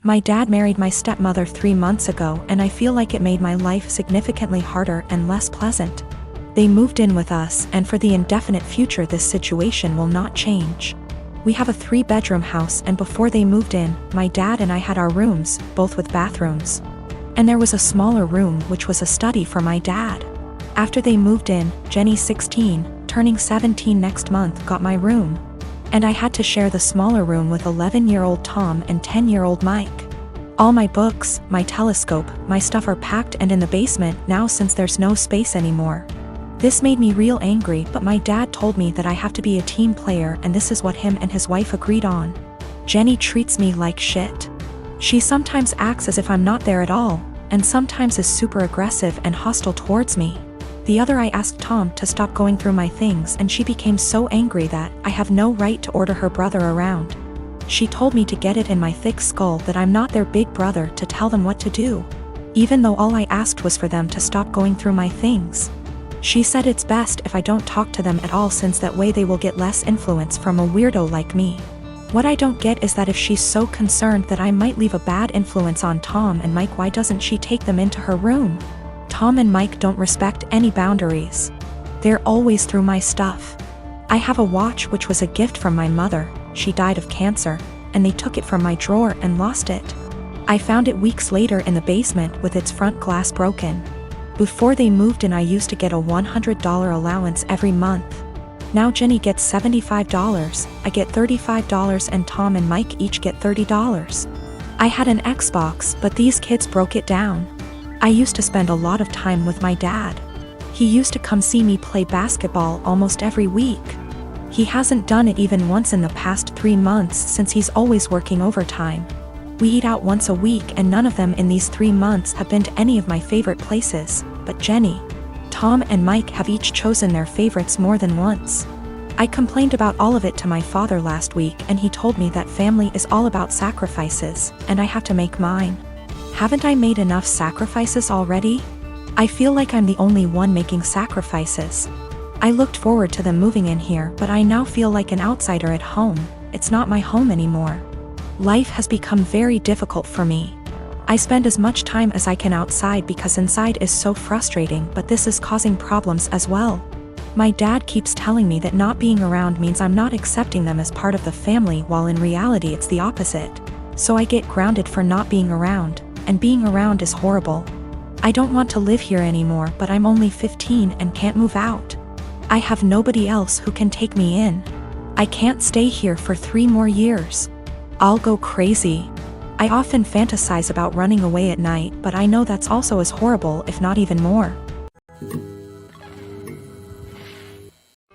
My dad married my stepmother 3 months ago, and I feel like it made my life significantly harder and less pleasant. They moved in with us, and for the indefinite future this situation will not change. We have a 3-bedroom house, and before they moved in, my dad and I had our rooms, both with bathrooms. And there was a smaller room which was a study for my dad. After they moved in, Jenny, 16, turning 17 next month, got my room. And I had to share the smaller room with 11-year-old Tom and 10-year-old Mike. All my books, my telescope, my stuff are packed and in the basement now since there's no space anymore. This made me real angry, but my dad told me that I have to be a team player, and this is what him and his wife agreed on. Jenny treats me like shit. She sometimes acts as if I'm not there at all, and sometimes is super aggressive and hostile towards me. The other I asked Tom to stop going through my things, and she became so angry that I have no right to order her brother around. She told me to get it in my thick skull that I'm not their big brother to tell them what to do, even though all I asked was for them to stop going through my things. She said it's best if I don't talk to them at all, since that way they will get less influence from a weirdo like me. What I don't get is that if she's so concerned that I might leave a bad influence on Tom and Mike, why doesn't she take them into her room? Tom and Mike don't respect any boundaries. They're always through my stuff. I have a watch which was a gift from my mother. She died of cancer, and they took it from my drawer and lost it. I found it weeks later in the basement with its front glass broken. Before they moved in, I used to get a $100 allowance every month. Now Jenny gets $75, I get $35, and Tom and Mike each get $30. I had an Xbox, but these kids broke it down. I used to spend a lot of time with my dad. He used to come see me play basketball almost every week. He hasn't done it even once in the past 3 months since he's always working overtime. We eat out once a week, and none of them in these 3 months have been to any of my favorite places, but Jenny, Tom and Mike have each chosen their favorites more than once. I complained about all of it to my father last week, and he told me that family is all about sacrifices, and I have to make mine. Haven't I made enough sacrifices already? I feel like I'm the only one making sacrifices. I looked forward to them moving in here, but I now feel like an outsider at home. It's not my home anymore. Life has become very difficult for me. I spend as much time as I can outside because inside is so frustrating, but this is causing problems as well. My dad keeps telling me that not being around means I'm not accepting them as part of the family, while in reality it's the opposite. So I get grounded for not being around, and being around is horrible. I don't want to live here anymore, but I'm only 15 and can't move out. I have nobody else who can take me in. I can't stay here for 3 more years. I'll go crazy. I often fantasize about running away at night, but I know that's also as horrible, if not even more.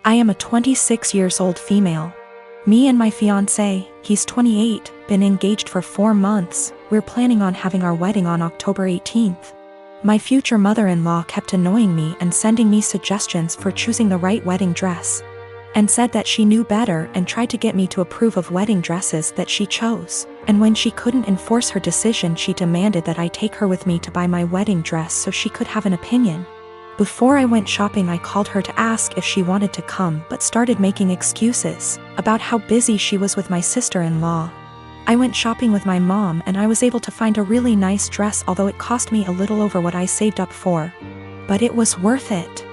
I am a 26 years old female. Me and my fiancé, he's 28, been engaged for 4 months. We're planning on having our wedding on October 18th. My future mother-in-law kept annoying me and sending me suggestions for choosing the right wedding dress, and said that she knew better, and tried to get me to approve of wedding dresses that she chose. And when she couldn't enforce her decision, she demanded that I take her with me to buy my wedding dress so she could have an opinion. Before I went shopping, I called her to ask if she wanted to come, but started making excuses about how busy she was with my sister-in-law. I went shopping with my mom, and I was able to find a really nice dress, although it cost me a little over what I saved up for. But it was worth it.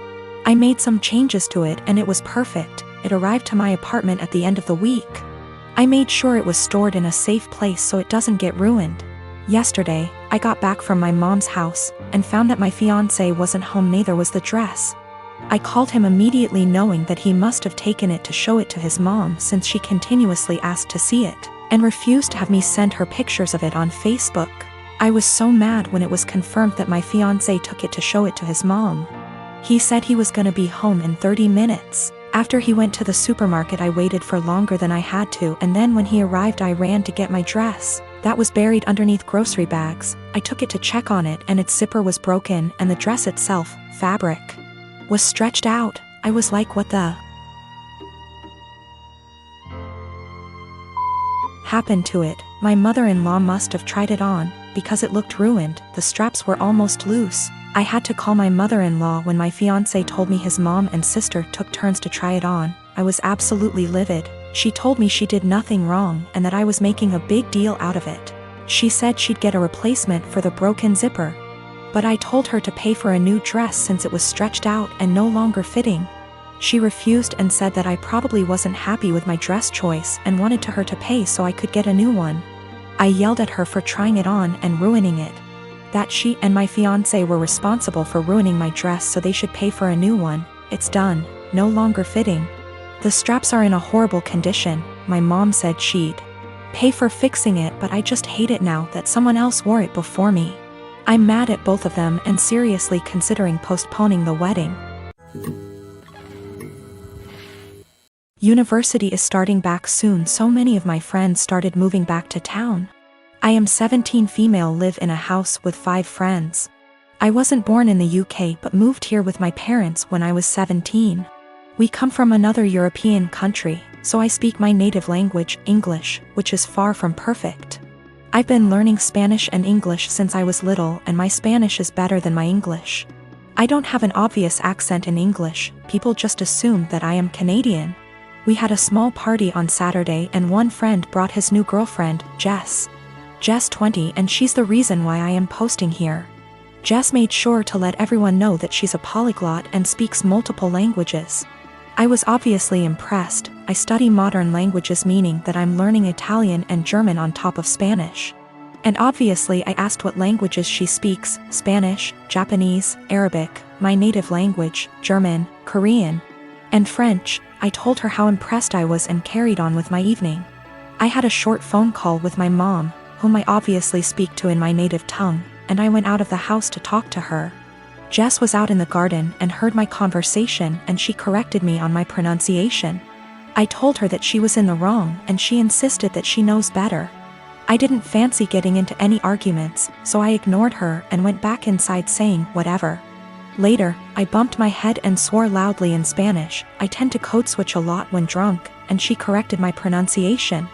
I made some changes to it, and it was perfect. It arrived to my apartment at the end of the week. I made sure it was stored in a safe place so it doesn't get ruined. Yesterday, I got back from my mom's house, and found that my fiancé wasn't home, neither was the dress. I called him immediately, knowing that he must have taken it to show it to his mom, since she continuously asked to see it, and refused to have me send her pictures of it on Facebook. I was so mad when it was confirmed that my fiancé took it to show it to his mom. He said he was gonna be home in 30 minutes. After he went to the supermarket, I waited for longer than I had to, and then when he arrived, I ran to get my dress. That was buried underneath grocery bags. I took it to check on it, and its zipper was broken, and the dress itself, fabric, was stretched out. I was like, what the happened to it? My mother-in-law must have tried it on, because it looked ruined. The straps were almost loose. I had to call my mother-in-law when my fiancé told me his mom and sister took turns to try it on. I was absolutely livid. She told me she did nothing wrong and that I was making a big deal out of it. She said she'd get a replacement for the broken zipper. But I told her to pay for a new dress since it was stretched out and no longer fitting. She refused and said that I probably wasn't happy with my dress choice and wanted her to pay so I could get a new one. I yelled at her for trying it on and ruining it. That she and my fiancé were responsible for ruining my dress, so they should pay for a new one. It's done, no longer fitting. The straps are in a horrible condition. My mom said she'd pay for fixing it, but I just hate it now that someone else wore it before me. I'm mad at both of them and seriously considering postponing the wedding. University is starting back soon, so many of my friends started moving back to town. I am 17 female, live in a house with 5 friends. I wasn't born in the UK but moved here with my parents when I was 17. We come from another European country, so I speak my native language, English, which is far from perfect. I've been learning Spanish and English since I was little, and my Spanish is better than my English. I don't have an obvious accent in English, people just assume that I am Canadian. We had a small party on Saturday and one friend brought his new girlfriend, Jess. Jess 20, and she's the reason why I am posting here. Jess made sure to let everyone know that she's a polyglot and speaks multiple languages. I was obviously impressed. I study modern languages, meaning that I'm learning Italian and German on top of Spanish. And obviously I asked what languages she speaks: Spanish, Japanese, Arabic, my native language, German, Korean, and French. I told her how impressed I was and carried on with my evening. I had a short phone call with my mom, whom I obviously speak to in my native tongue, and I went out of the house to talk to her. Jess was out in the garden and heard my conversation, and she corrected me on my pronunciation. I told her that she was in the wrong and she insisted that she knows better. I didn't fancy getting into any arguments, so I ignored her and went back inside saying whatever. Later, I bumped my head and swore loudly in Spanish. I tend to code switch a lot when drunk, and she corrected my pronunciation,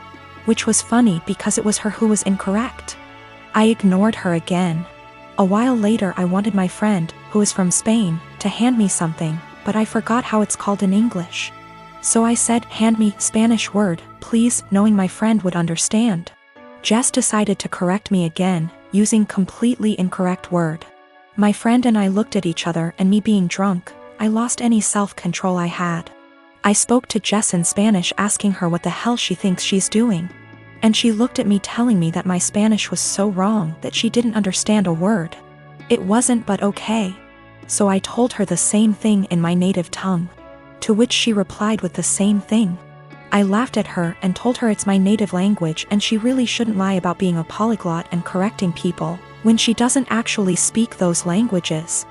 which was funny because it was her who was incorrect. I ignored her again. A while later I wanted my friend, who is from Spain, to hand me something, but I forgot how it's called in English. So I said, "Hand me Spanish word, please," knowing my friend would understand. Jess decided to correct me again, using completely incorrect word. My friend and I looked at each other, and me being drunk, I lost any self-control I had. I spoke to Jess in Spanish asking her what the hell she thinks she's doing. And she looked at me telling me that my Spanish was so wrong that she didn't understand a word. It wasn't, but okay. So I told her the same thing in my native tongue, to which she replied with the same thing. I laughed at her and told her it's my native language and she really shouldn't lie about being a polyglot and correcting people when she doesn't actually speak those languages.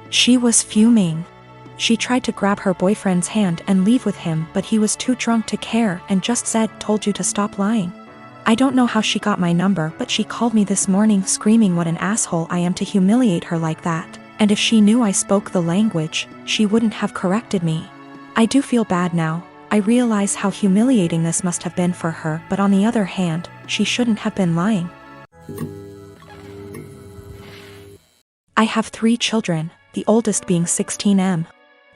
She was fuming. She tried to grab her boyfriend's hand and leave with him, but he was too drunk to care and just said, "Told you to stop lying." I don't know how she got my number, but she called me this morning screaming what an asshole I am to humiliate her like that, and if she knew I spoke the language, she wouldn't have corrected me. I do feel bad now. I realize how humiliating this must have been for her, but on the other hand, she shouldn't have been lying. I have 3 children, the oldest being 16M.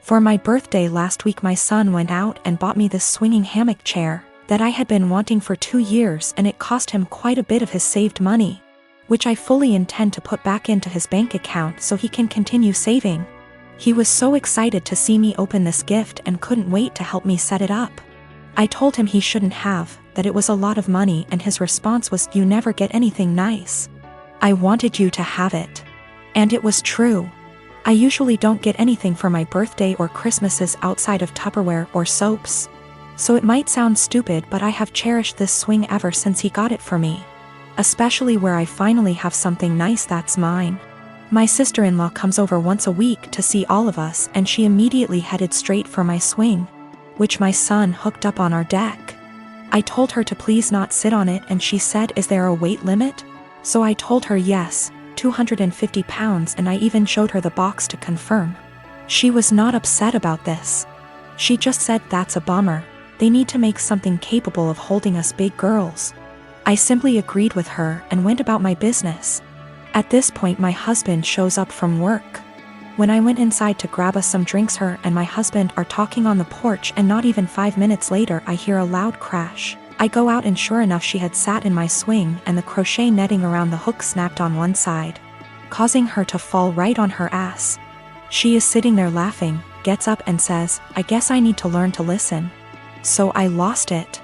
For my birthday last week my son went out and bought me this swinging hammock chair that I had been wanting for 2 years, and it cost him quite a bit of his saved money, which I fully intend to put back into his bank account so he can continue saving. He was so excited to see me open this gift and couldn't wait to help me set it up. I told him he shouldn't have, that it was a lot of money, and his response was, "You never get anything nice. I wanted you to have it." And it was true. I usually don't get anything for my birthday or Christmases outside of Tupperware or soaps. So it might sound stupid, but I have cherished this swing ever since he got it for me. Especially where I finally have something nice that's mine. My sister-in-law comes over once a week to see all of us, and she immediately headed straight for my swing, which my son hooked up on our deck. I told her to please not sit on it, and she said, "Is there a weight limit?" So I told her yes, 250 pounds, and I even showed her the box to confirm. She was not upset about this. She just said, "That's a bummer. They need to make something capable of holding us big girls." I simply agreed with her and went about my business. At this point my husband shows up from work. When I went inside to grab us some drinks, her and my husband are talking on the porch, and not even 5 minutes later I hear a loud crash. I go out and sure enough she had sat in my swing and the crochet netting around the hook snapped on one side, causing her to fall right on her ass. She is sitting there laughing, gets up and says, "I guess I need to learn to listen." So I lost it.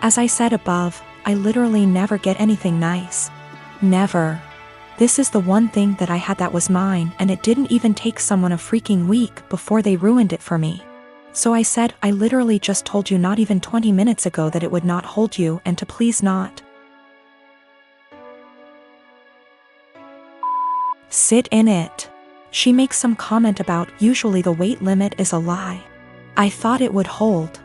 As I said above, I literally never get anything nice. Never. This is the one thing that I had that was mine, and it didn't even take someone a freaking week before they ruined it for me. So I said, "I literally just told you not even 20 minutes ago that it would not hold you and to please not sit in it." She makes some comment about usually the weight limit is a lie. I thought it would hold.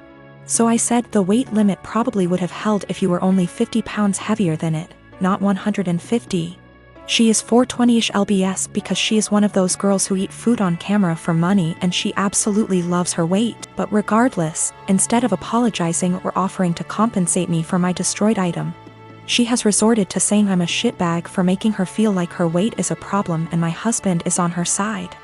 So I said the weight limit probably would have held if you were only 50 pounds heavier than it, not 150. She is 420-ish lbs because she is one of those girls who eat food on camera for money and she absolutely loves her weight, but regardless, instead of apologizing or offering to compensate me for my destroyed item, she has resorted to saying I'm a shitbag for making her feel like her weight is a problem and my husband is on her side.